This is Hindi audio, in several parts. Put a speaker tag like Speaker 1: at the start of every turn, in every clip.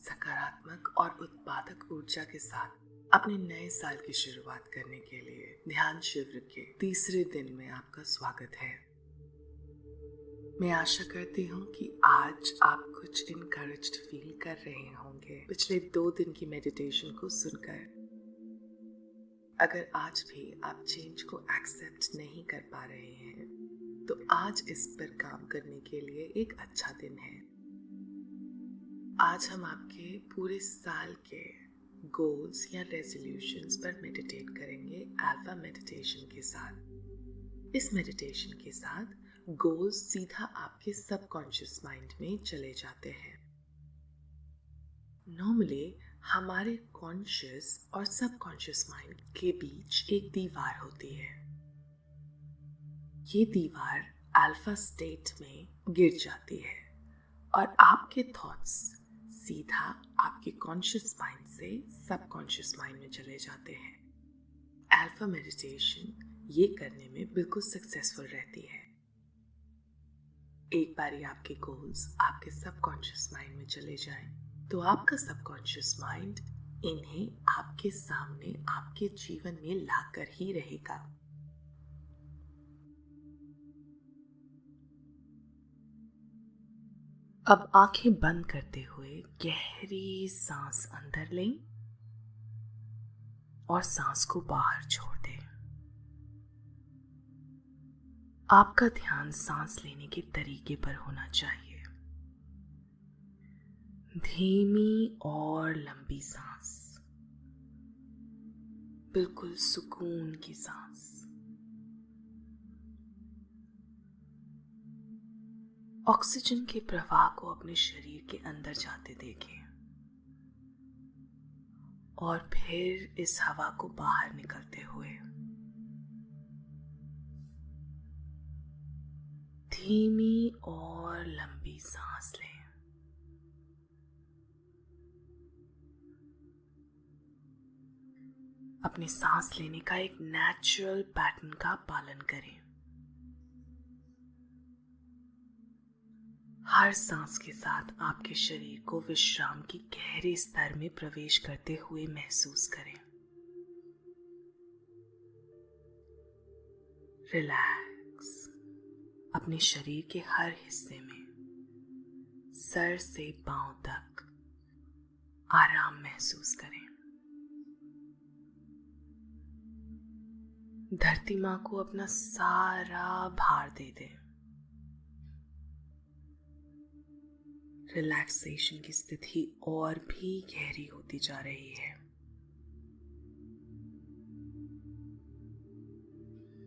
Speaker 1: सकारात्मक और उत्पादक ऊर्जा के साथ अपने नए साल की शुरुआत करने के लिए ध्यान शिविर के तीसरे दिन में आपका स्वागत है। मैं आशा करती हूँ कि आज आप कुछ इनकरेज्ड फील कर रहे होंगे पिछले 2 दिन की मेडिटेशन को सुनकर। अगर आज भी आप चेंज को एक्सेप्ट नहीं कर पा रहे हैं तो आज इस पर काम करने के लिए एक अच्छा दिन है। आज हम आपके पूरे साल के गोल्स या रेजोल्यूशंस पर मेडिटेट करेंगे अल्फा मेडिटेशन के साथ। इस मेडिटेशन के साथ गोल्स सीधा आपके सबकॉन्शियस माइंड में चले जाते हैं। नॉर्मली हमारे कॉन्शियस और सबकॉन्शियस माइंड के बीच एक दीवार होती है। ये दीवार अल्फा स्टेट में गिर जाती है और आपके थॉट्स सीधा आपके कॉन्शियस माइंड से सबकॉन्शियस माइंड में चले जाते हैं। अल्फा मेडिटेशन ये करने में बिल्कुल सक्सेसफुल रहती है। एक बारी आपके गोल्स आपके सबकॉन्शियस माइंड में चले जाएं, तो आपका सबकॉन्शियस माइंड इन्हें आपके सामने आपके जीवन में लाकर ही रहेगा। अब आंखें बंद करते हुए गहरी सांस अंदर लें और सांस को बाहर छोड़ दें। आपका ध्यान सांस लेने के तरीके पर होना चाहिए। धीमी और लंबी सांस, बिल्कुल सुकून की सांस। ऑक्सीजन के प्रवाह को अपने शरीर के अंदर जाते देखें और फिर इस हवा को बाहर निकलते हुए धीमी और लंबी सांस लें। अपने सांस लेने का एक नेचुरल पैटर्न का पालन करें। हर सांस के साथ आपके शरीर को विश्राम की गहरे स्तर में प्रवेश करते हुए महसूस करें। रिलैक्स। अपने शरीर के हर हिस्से में सर से पांव तक आराम महसूस करें। धरती मां को अपना सारा भार दे दें। रिलैक्सेशन की स्थिति और भी गहरी होती जा रही है।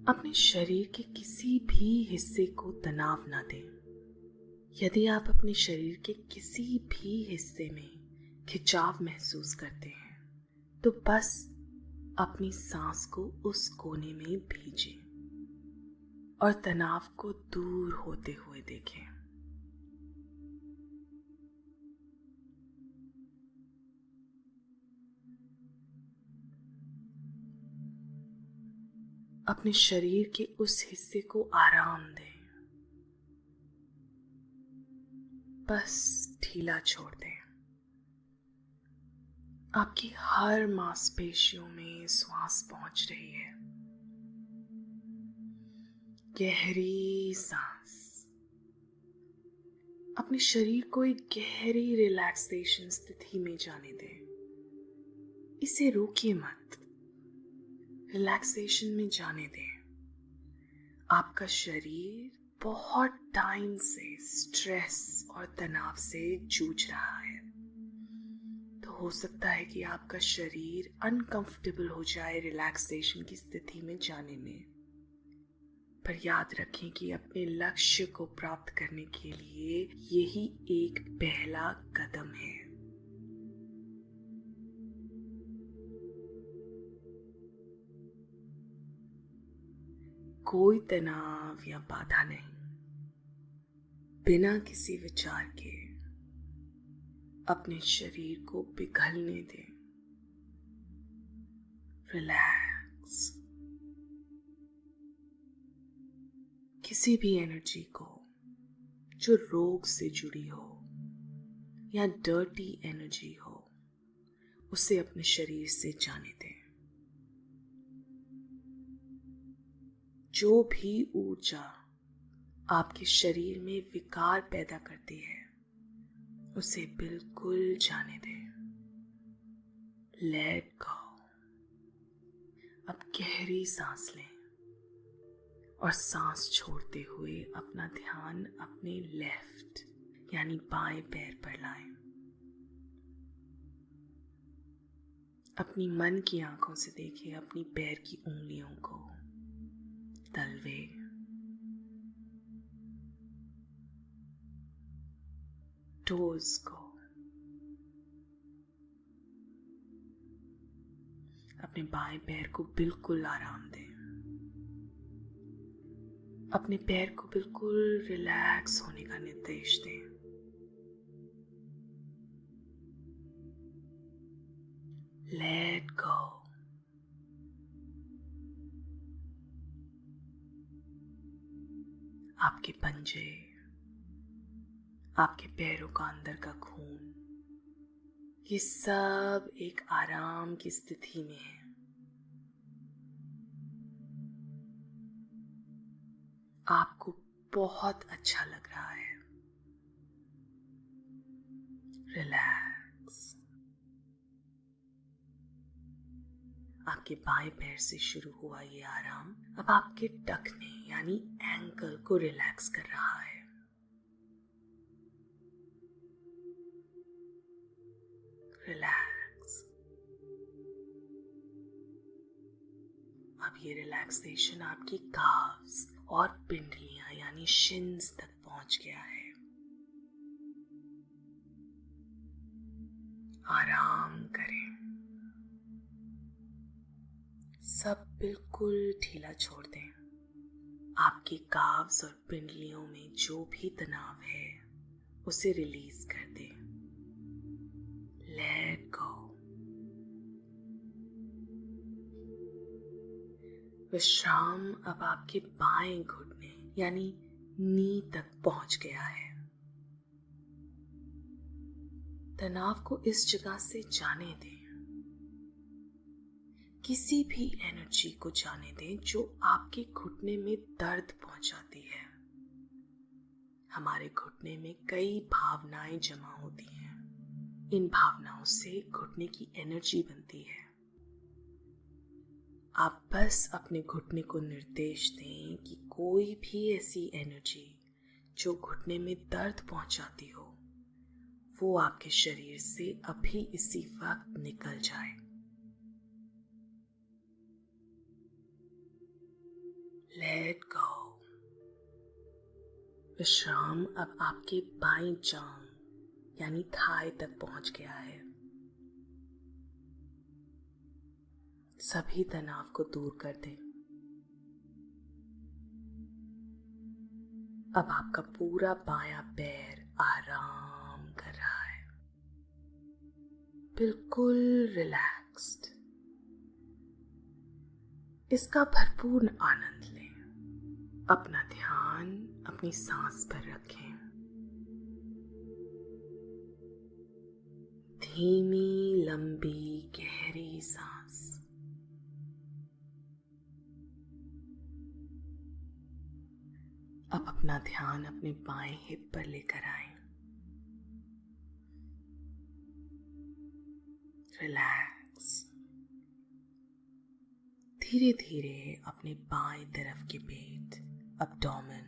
Speaker 1: अपने शरीर के किसी भी हिस्से को तनाव ना दें। यदि आप अपने शरीर के किसी भी हिस्से में खिंचाव महसूस करते हैं तो बस अपनी सांस को उस कोने में भेजें और तनाव को दूर होते हुए देखें। अपने शरीर के उस हिस्से को आराम दें, बस ढीला छोड़ दें। आपकी हर मांसपेशियों में श्वास पहुंच रही है। गहरी सांस। अपने शरीर को एक गहरी रिलैक्सेशन स्थिति में जाने दें। इसे रोकिए मत, रिलैक्सेशन में जाने दें। आपका शरीर बहुत टाइम से स्ट्रेस और तनाव से जूझ रहा है, तो हो सकता है कि आपका शरीर अनकंफर्टेबल हो जाए रिलैक्सेशन की स्थिति में जाने में। पर याद रखें कि अपने लक्ष्य को प्राप्त करने के लिए यही एक पहला कदम है। कोई तनाव या बाधा नहीं। बिना किसी विचार के अपने शरीर को पिघलने दें। रिलैक्स। किसी भी एनर्जी को जो रोग से जुड़ी हो या डर्टी एनर्जी हो, उसे अपने शरीर से जाने दें। जो भी ऊर्जा आपके शरीर में विकार पैदा करती है, उसे बिल्कुल जाने दें। Let go. अब गहरी सांस लें और सांस छोड़ते हुए अपना ध्यान अपने लेफ्ट यानी बाएं पैर पर लाएं। अपनी मन की आंखों से देखिए अपनी पैर की उंगलियों को, तलवे, टोज को। अपने बाएं पैर को बिल्कुल आराम दें। अपने पैर को बिल्कुल रिलैक्स होने का निर्देश दें। Let go. आपके पंजे, आपके पैरों का अंदर का खून, ये सब एक आराम की स्थिति में है। आपको बहुत अच्छा लग रहा है। रिलैक्स। आपके बाएं पैर से शुरू हुआ ये आराम अब आपके टखने यानी एंकल को रिलैक्स कर रहा है। रिलैक्स। अब ये रिलैक्सेशन आपकी काफ्स और पिंडलियां यानी शिन्स तक पहुंच गया है। आराम करें। सब बिल्कुल ढीला छोड़ दें। आपके काफ्स और पिंडलियों में जो भी तनाव है उसे रिलीज कर दें। Let go. विश्राम अब आपके बाएं घुटने यानी नी तक पहुंच गया है। तनाव को इस जगह से जाने दें। किसी भी एनर्जी को जाने दें जो आपके घुटने में दर्द पहुंचाती है। हमारे घुटने में कई भावनाएं जमा होती हैं। इन भावनाओं से घुटने की एनर्जी बनती है। आप बस अपने घुटने को निर्देश दें कि कोई भी ऐसी एनर्जी जो घुटने में दर्द पहुंचाती हो, वो आपके शरीर से अभी इसी वक्त निकल जाए। Let go. विश्राम अब आपके बाईं जांघ यानी थाई तक पहुंच गया है। सभी तनाव को दूर कर दें। अब आपका पूरा बायां पैर आराम कर रहा है, बिल्कुल रिलैक्स्ड। इसका भरपूर आनंद लें। अपना ध्यान अपनी सांस पर रखें। धीमी लंबी गहरी सांस। अब अपना ध्यान अपने बाएं हिप पर लेकर आएं। रिलैक्स। धीरे धीरे अपने बाएं तरफ के पेट एब्डोमेन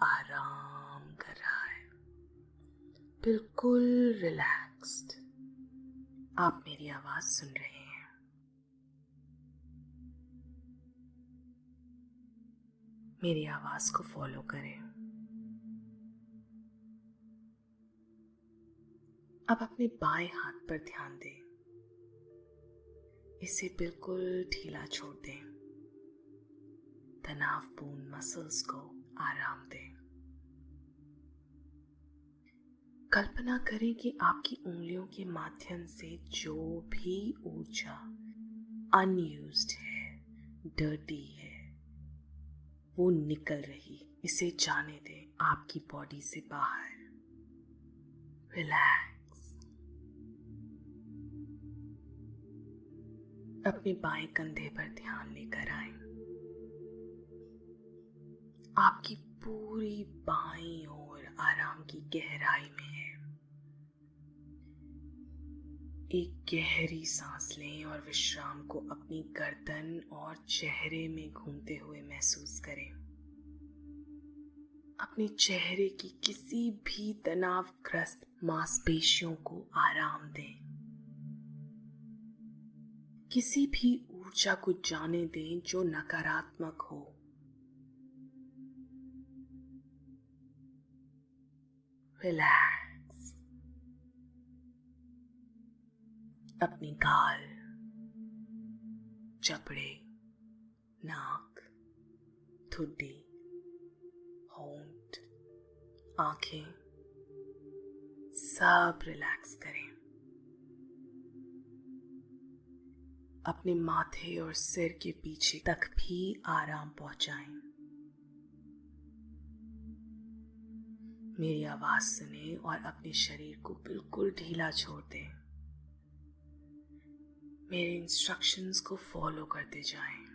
Speaker 1: आराम कर रहा है, बिल्कुल रिलैक्स्ड। आप मेरी आवाज सुन रहे हैं। मेरी आवाज को फॉलो करें। अब अपने बाएं हाथ पर ध्यान दें। इसे बिल्कुल ढीला छोड़ दें। तनावपूर्ण मसल्स को आराम दें। कल्पना करें कि आपकी उंगलियों के माध्यम से जो भी ऊर्जा अनयूज्ड है, डर्टी है, वो निकल रही। इसे जाने दें आपकी बॉडी से बाहर। रिलैक्स। अपने बाएं कंधे पर ध्यान लेकर आए। आपकी पूरी बाईं ओर आराम की गहराई में है। एक गहरी सांस लें और विश्राम को अपनी गर्दन और चेहरे में घूमते हुए महसूस करें। अपने चेहरे की किसी भी तनावग्रस्त मांसपेशियों को आराम दें। किसी भी ऊर्जा को जाने दें जो नकारात्मक हो। रिलैक्स। अपनी गाल, जबड़े, नाक, ठुड्डी, होंठ, आंखें सब रिलैक्स करें। अपने माथे और सिर के पीछे तक भी आराम पहुंचाएं। मेरी आवाज सुने और अपने शरीर को बिल्कुल ढीला छोड़ दें। मेरे इंस्ट्रक्शंस को फॉलो करते जाएं।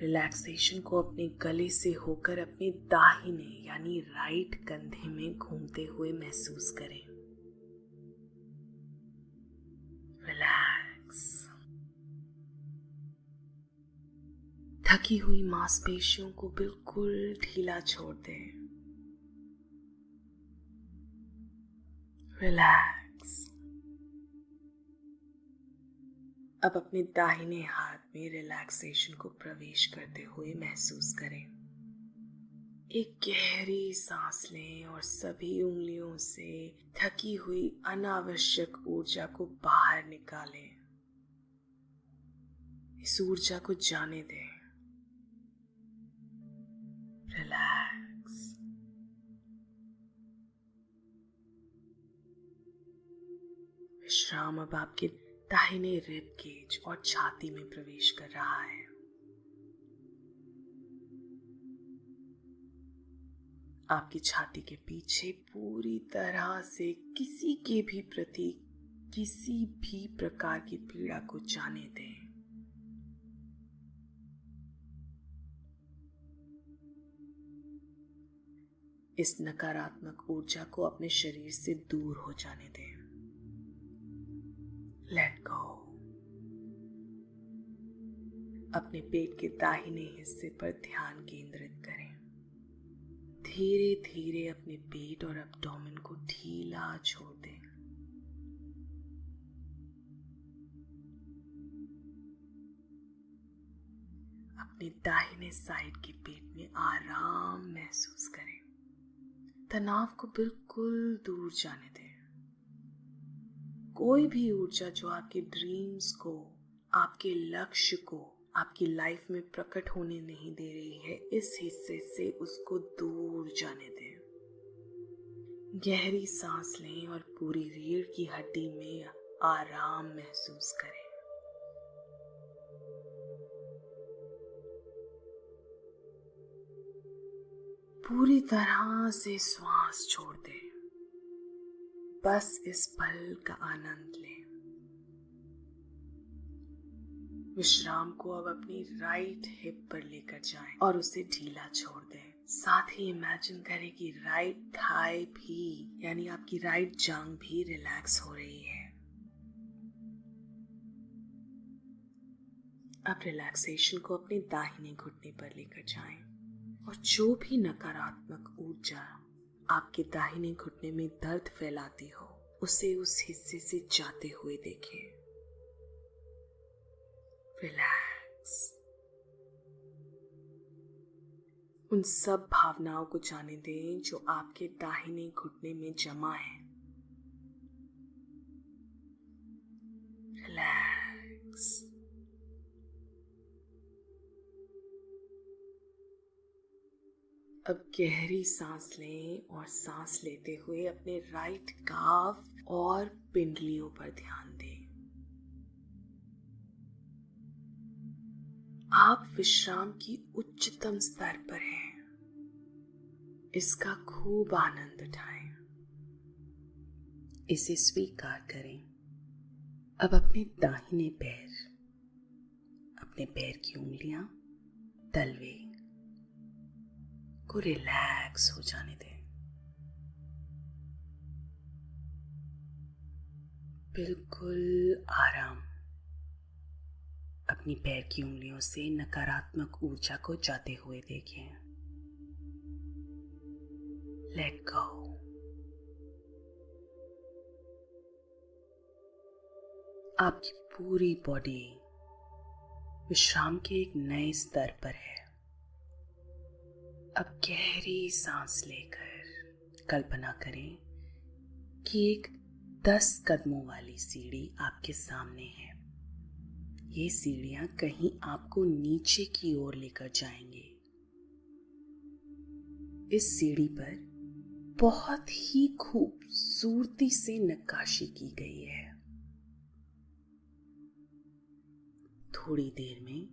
Speaker 1: रिलैक्सेशन को अपने गले से होकर अपने दाहिने यानी राइट कंधे में घूमते हुए महसूस करें। रिलैक्स। थकी हुई मांसपेशियों को बिल्कुल ढीला छोड़ दें। रिलैक्स। अब अपने दाहिने हाथ में रिलैक्सेशन को प्रवेश करते हुए महसूस करें। एक गहरी सांस लें और सभी उंगलियों से थकी हुई अनावश्यक ऊर्जा को बाहर निकालें। इस ऊर्जा को जाने दें। रिलैक्स। विश्राम अब आपके दाहिने रिब केज और छाती में प्रवेश कर रहा है। आपकी छाती के पीछे पूरी तरह से किसी के भी प्रति किसी भी प्रकार की पीड़ा को जाने दें। इस नकारात्मक ऊर्जा को अपने शरीर से दूर हो जाने दें। Let go. अपने पेट के दाहिने हिस्से पर ध्यान केंद्रित करें। धीरे धीरे अपने पेट और एब्डोमेन को ढीला छोड़ दें। अपने दाहिने साइड के पेट में आराम महसूस करें। तनाव को बिल्कुल दूर जाने दें। कोई भी ऊर्जा जो आपके ड्रीम्स को, आपके लक्ष्य को, आपकी लाइफ में प्रकट होने नहीं दे रही है, इस हिस्से से उसको दूर जाने दें। गहरी सांस लें और पूरी रीढ़ की हड्डी में आराम महसूस करें। पूरी तरह से श्वास छोड़ दें। बस इस पल का आनंद लें। विश्राम को अब अपनी राइट हिप पर लेकर जाएं और उसे ढीला छोड़ दें। साथ ही इमेजिन करें कि राइट थाई भी यानी आपकी राइट जांघ भी रिलैक्स हो रही है। अब रिलैक्सेशन को अपने दाहिने घुटने पर लेकर जाएं और जो भी नकारात्मक ऊर्जा आपके दाहिने घुटने में दर्द फैलाती हो उसे उस हिस्से से जाते हुए देखें। रिलैक्स। उन सब भावनाओं को जाने दें जो आपके दाहिने घुटने में जमा है। रिलैक्स। अब गहरी सांस लें और सांस लेते हुए अपने राइट काफ और पिंडलियों पर ध्यान दें। आप विश्राम की उच्चतम स्तर पर हैं। इसका खूब आनंद उठाएं। इसे स्वीकार करें। अब अपने दाहिने पैर, अपने पैर की उंगलियां, तलवे को रिलैक्स हो जाने दें। बिल्कुल आराम। अपनी पैर की उंगलियों से नकारात्मक ऊर्जा को जाते हुए देखें। Let go. आपकी पूरी बॉडी विश्राम के एक नए स्तर पर है। अब गहरी सांस लेकर कल्पना करें कि एक 10 कदमों वाली सीढ़ी आपके सामने है। ये सीढ़ियां कहीं आपको नीचे की ओर लेकर जाएंगे। इस सीढ़ी पर बहुत ही खूबसूरती से नक्काशी की गई है। थोड़ी देर में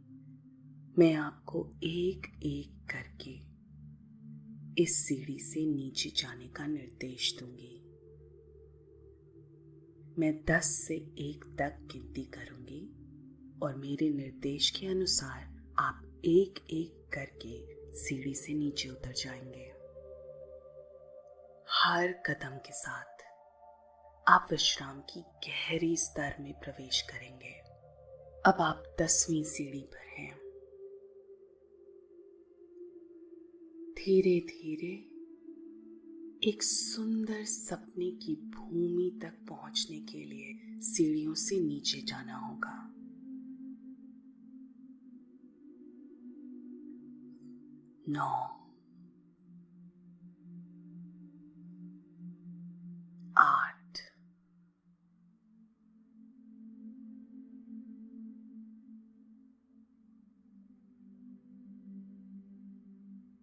Speaker 1: मैं आपको एक एक करके इस सीढ़ी से नीचे जाने का निर्देश दूंगी। मैं 10 से 1 तक गिनती करूंगी और मेरे निर्देश के अनुसार आप एक एक करके सीढ़ी से नीचे उतर जाएंगे। हर कदम के साथ आप विश्राम की गहरी स्तर में प्रवेश करेंगे। अब आप 10वीं सीढ़ी पर हैं। धीरे धीरे एक सुंदर सपने की भूमि तक पहुंचने के लिए सीढ़ियों से नीचे जाना होगा। 9, 8,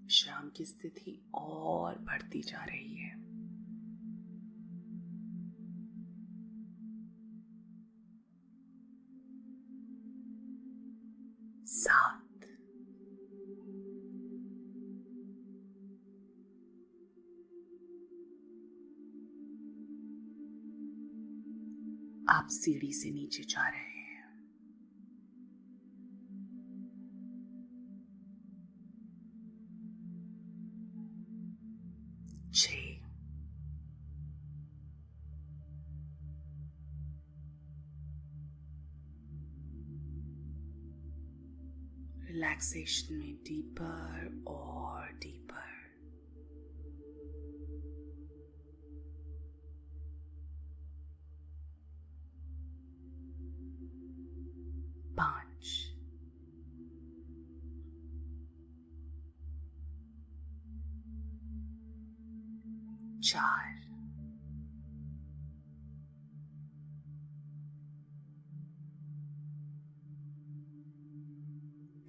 Speaker 1: 'विश्राम की स्थिति और बढ़ती जा रही है। 7, 'आप सीढ़ी से नीचे जा रहे हैं। 6, 'रिलैक्सेशन में डीपर और डीपर। 5, 4,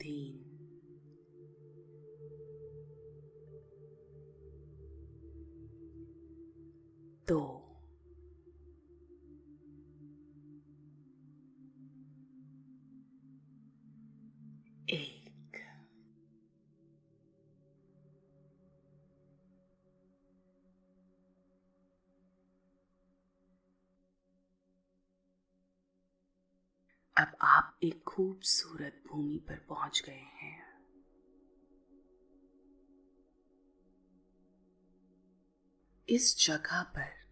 Speaker 1: 3, 2, 1। अब आप एक खूबसूरत भूमि पर पहुंच गए हैं। इस जगह पर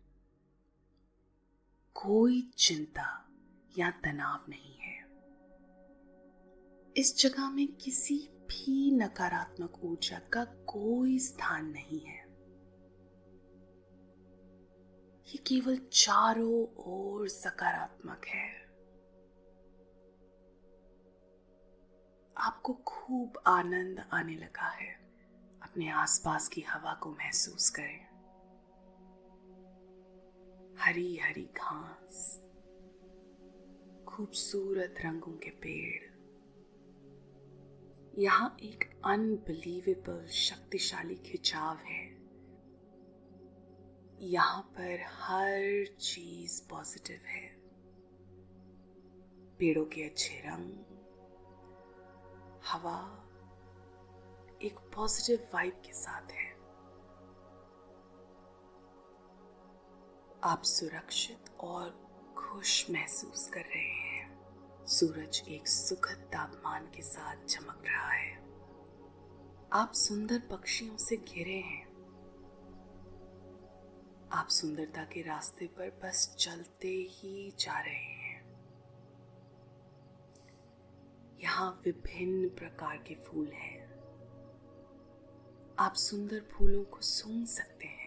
Speaker 1: कोई चिंता या तनाव नहीं है। इस जगह में किसी भी नकारात्मक ऊर्जा का कोई स्थान नहीं है। ये केवल चारों ओर सकारात्मक है। आपको खूब आनंद आने लगा है। अपने आसपास की हवा को महसूस करें। हरी हरी घास, खूबसूरत रंगों के पेड़। यहाँ एक अनबिलीवेबल शक्तिशाली खिंचाव है। यहाँ पर हर चीज पॉजिटिव है। पेड़ों के अच्छे रंग, हवा एक पॉजिटिव वाइब के साथ है। आप सुरक्षित और खुश महसूस कर रहे हैं। सूरज एक सुखद तापमान के साथ चमक रहा है। आप सुंदर पक्षियों से घिरे हैं। आप सुंदरता के रास्ते पर बस चलते ही जा रहे हैं। यहाँ विभिन्न प्रकार के फूल हैं। आप सुंदर फूलों को सूंघ सकते हैं।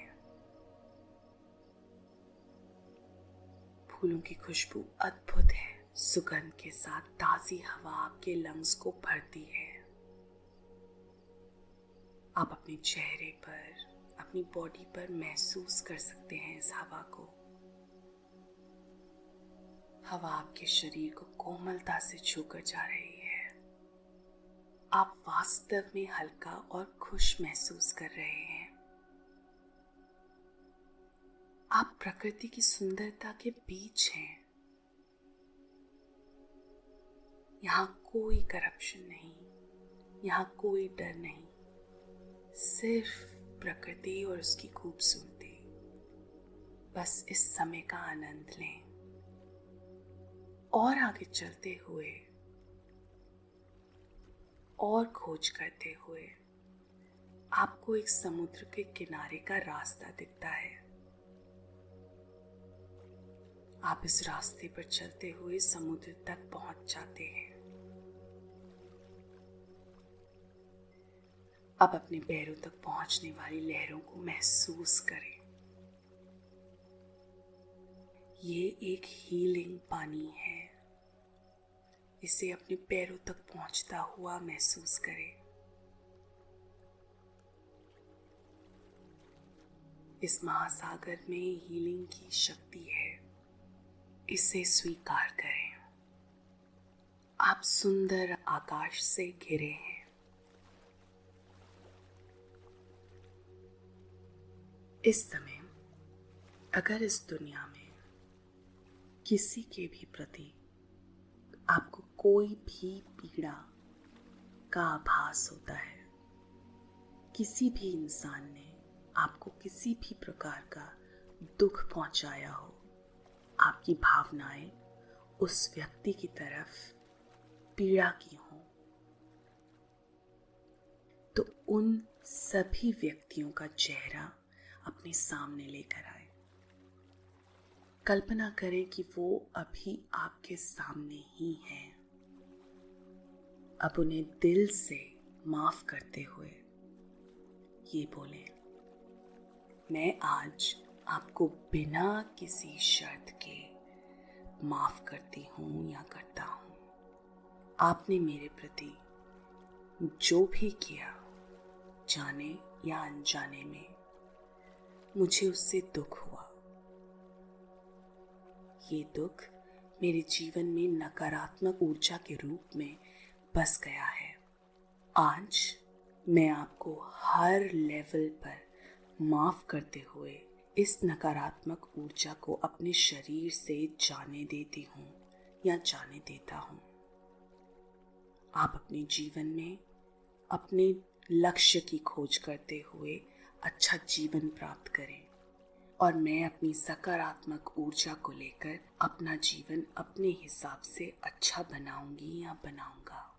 Speaker 1: फूलों की खुशबू अद्भुत है। सुगंध के साथ ताजी हवा आपके लंग्स को भरती है। आप अपने चेहरे पर, अपनी बॉडी पर महसूस कर सकते हैं इस हवा को। हवा आपके शरीर को कोमलता से छूकर जा रही है। आप वास्तव में हल्का और खुश महसूस कर रहे हैं। आप प्रकृति की सुंदरता के बीच हैं। यहाँ कोई करप्शन नहीं, यहाँ कोई डर नहीं, सिर्फ प्रकृति और उसकी खूबसूरती। बस इस समय का आनंद लें। और आगे चलते हुए और खोज करते हुए आपको एक समुद्र के किनारे का रास्ता दिखता है। आप इस रास्ते पर चलते हुए समुद्र तक पहुंच जाते हैं। अब अपने पैरों तक पहुंचने वाली लहरों को महसूस करें। ये एक हीलिंग पानी है। इसे अपने पैरों तक पहुंचता हुआ महसूस करें। इस महासागर में हीलिंग की शक्ति है। इसे स्वीकार करें। आप सुंदर आकाश से घिरे हैं। इस समय अगर इस दुनिया में किसी के भी प्रति आपको कोई भी पीड़ा का आभास होता है, किसी भी इंसान ने आपको किसी भी प्रकार का दुख पहुंचाया हो, आपकी भावनाएं उस व्यक्ति की तरफ पीड़ा की हो, तो उन सभी व्यक्तियों का चेहरा अपने सामने लेकर आए। कल्पना करें कि वो अभी आपके सामने ही हैं। अब उन्हें दिल से माफ करते हुए ये बोले, मैं आज आपको बिना किसी शर्त के माफ करती हूँ या करता हूँ। आपने मेरे प्रति जो भी किया, जाने या अनजाने में, मुझे उससे दुख हुआ। ये दुख मेरे जीवन में नकारात्मक ऊर्जा के रूप में बस गया है। आज मैं आपको हर लेवल पर माफ करते हुए इस नकारात्मक ऊर्जा को अपने शरीर से जाने देती हूँ या जाने देता हूँ। आप अपने जीवन में अपने लक्ष्य की खोज करते हुए अच्छा जीवन प्राप्त करें और मैं अपनी सकारात्मक ऊर्जा को लेकर अपना जीवन अपने हिसाब से अच्छा बनाऊंगी या बनाऊंगा।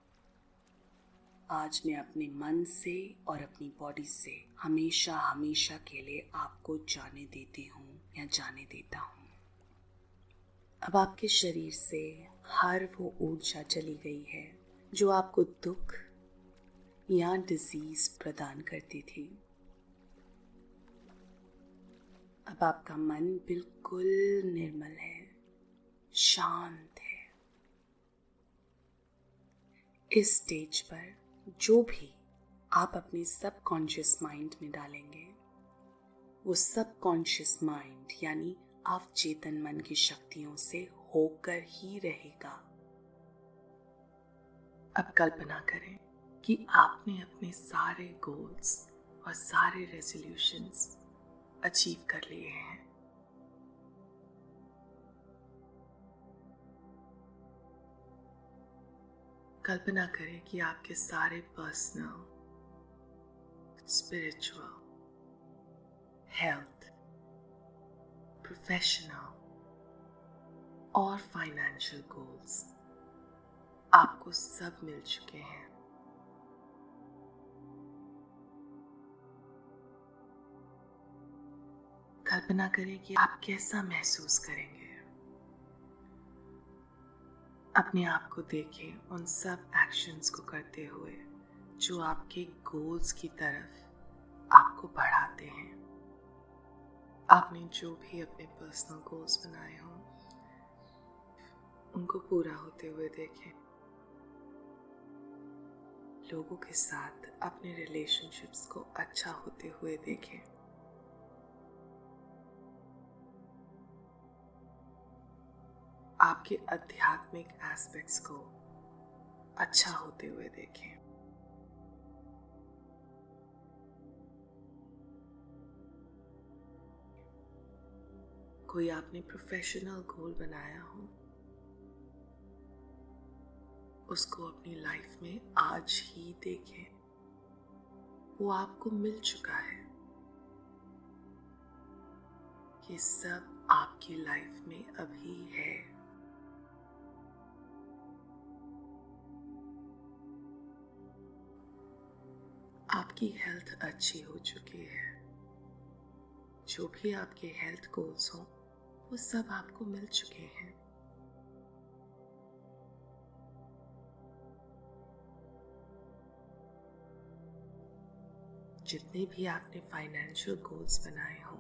Speaker 1: आज मैं अपने मन से और अपनी बॉडी से हमेशा हमेशा के लिए आपको जाने देती हूँ या जाने देता हूँ। अब आपके शरीर से हर वो ऊर्जा चली गई है जो आपको दुख या डिजीज प्रदान करती थी। अब आपका मन बिल्कुल निर्मल है, शांत है। इस स्टेज पर जो भी आप अपने सबकॉन्शियस माइंड में डालेंगे, वो सबकॉन्शियस माइंड यानी अवचेतन मन की शक्तियों से होकर ही रहेगा। अब कल्पना करें कि आपने अपने सारे गोल्स और सारे रेजोल्यूशंस अचीव कर लिए हैं। कल्पना करें कि आपके सारे पर्सनल, स्पिरिचुअल, हेल्थ, प्रोफेशनल और फाइनेंशियल गोल्स आपको सब मिल चुके हैं। कल्पना करें कि आप कैसा महसूस करेंगे। अपने आप को देखें उन सब एक्शंस को करते हुए जो आपके गोल्स की तरफ आपको बढ़ाते हैं। आपने जो भी अपने पर्सनल गोल्स बनाए हों उनको पूरा होते हुए देखें। लोगों के साथ अपने रिलेशनशिप्स को अच्छा होते हुए देखें। आपके आध्यात्मिक एस्पेक्ट्स को अच्छा होते हुए देखें। कोई आपने प्रोफेशनल गोल बनाया हो, उसको अपनी लाइफ में आज ही देखें। वो आपको मिल चुका है। ये सब आपकी लाइफ में अभी है। आपकी हेल्थ अच्छी हो चुकी है। जो भी आपके हेल्थ गोल्स हों वो सब आपको मिल चुके हैं। जितने भी आपने फाइनेंशियल गोल्स बनाए हों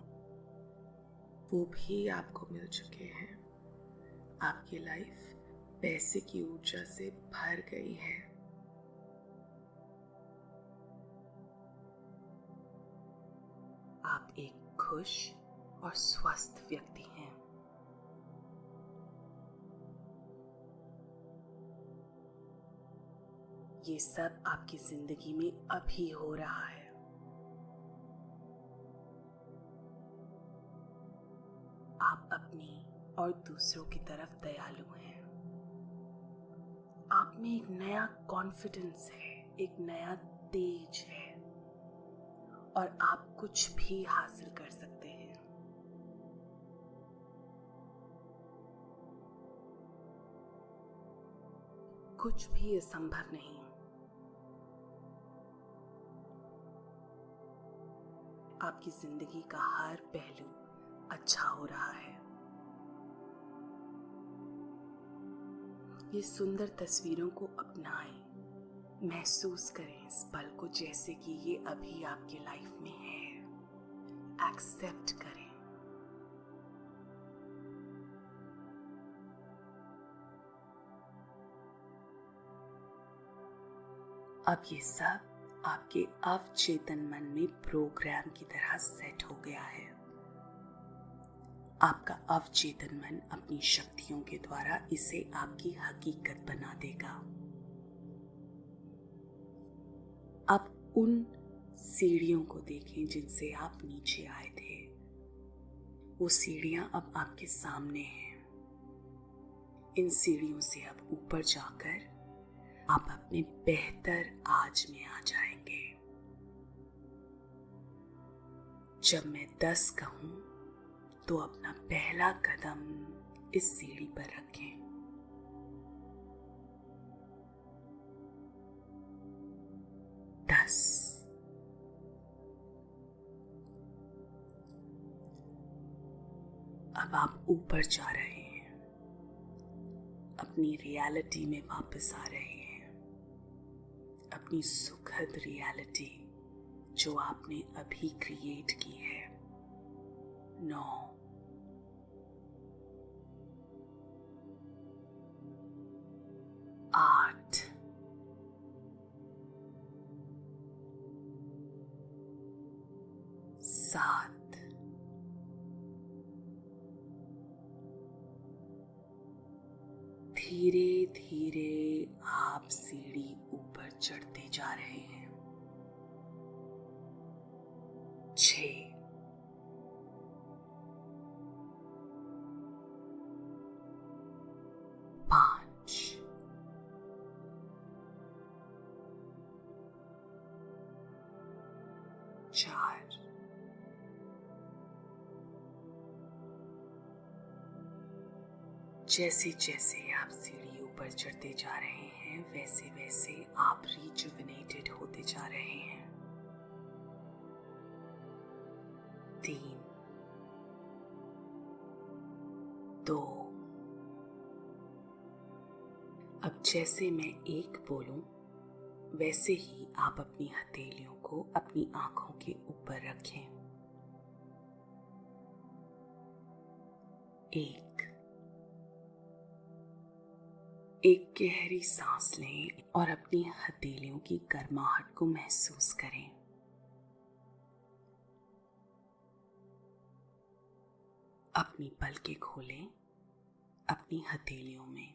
Speaker 1: वो भी आपको मिल चुके हैं। आपकी लाइफ पैसे की ऊर्जा से भर गई है। आप एक खुश और स्वस्थ व्यक्ति हैं। ये सब आपकी जिंदगी में अभी हो रहा है। आप अपनी और दूसरों की तरफ दयालु हैं। आप में एक नया कॉन्फिडेंस है, एक नया तेज है और आप कुछ भी हासिल कर सकते हैं। कुछ भी असंभव नहीं। आपकी जिंदगी का हर पहलू अच्छा हो रहा है। ये सुंदर तस्वीरों को अपनाएं। महसूस करें इस पल को जैसे कि ये अभी आपकी लाइफ में है। एक्सेप्ट करें। अब ये सब आपके अवचेतन मन में प्रोग्राम की तरह सेट हो गया है। आपका अवचेतन मन अपनी शक्तियों के द्वारा इसे आपकी हकीकत बना देगा। अब उन सीढ़ियों को देखें जिनसे आप नीचे आए थे। वो सीढ़ियां अब आपके सामने हैं। इन सीढ़ियों से अब ऊपर जाकर आप अपने बेहतर आज में आ जाएंगे। जब मैं 10 कहूं तो अपना पहला कदम इस सीढ़ी पर रखें। 10। अब आप ऊपर जा रहे हैं, अपनी रियलिटी में वापस आ रहे हैं। अपनी सुखद रियलिटी जो आपने अभी क्रिएट की है। 9, 8, 7, धीरे धीरे आप सीढ़ी ऊपर चढ़ते जा रहे हैं। 6, 5, 4, 3, जैसे जैसे आप सीढ़ी ऊपर चढ़ते जा रहे हैं वैसे वैसे आप रिजुविनेटेड होते जा रहे हैं। 3, 2। अब जैसे मैं 1 बोलूं वैसे ही आप अपनी हथेलियों को अपनी आंखों के ऊपर रखें। 1। एक गहरी सांस लें और अपनी हथेलियों की गर्माहट को महसूस करें। अपनी पलकें खोलें अपनी हथेलियों में।